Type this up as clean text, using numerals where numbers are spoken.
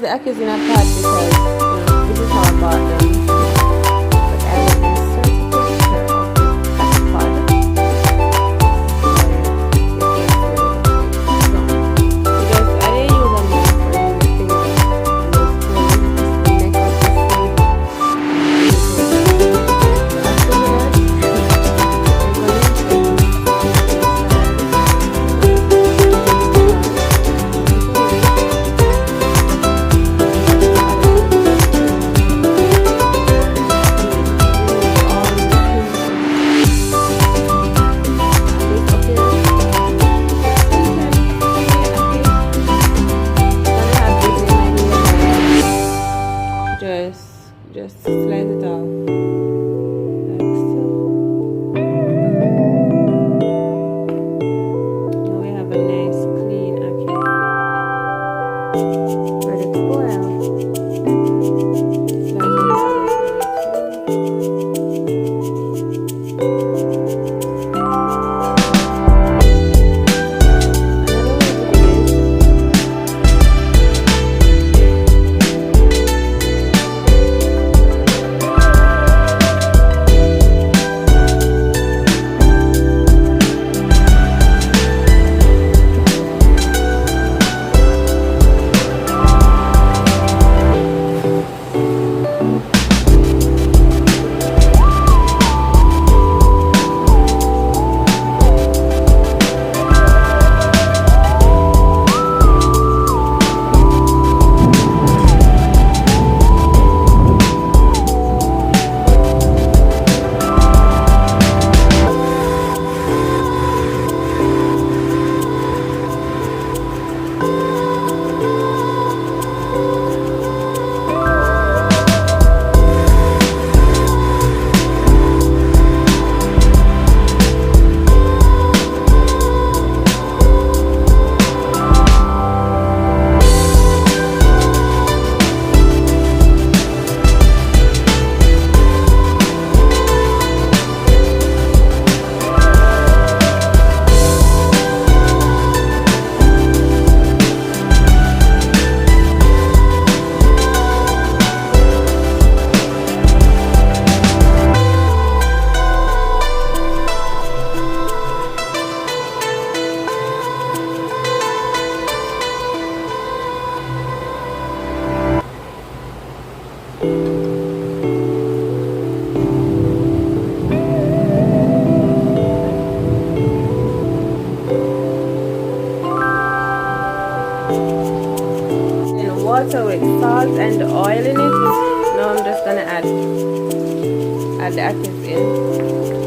the Ackees in a pot because this is how I bought them. But I will insert a picture of the Acke pod. Because I didn't use them for anything. And those clothes, just the neck of the food. Just slice it off like so. Now we have a nice clean ackee ready to boil. Slice it off water with salt and oil in it. Now I'm just gonna add the Ackees in.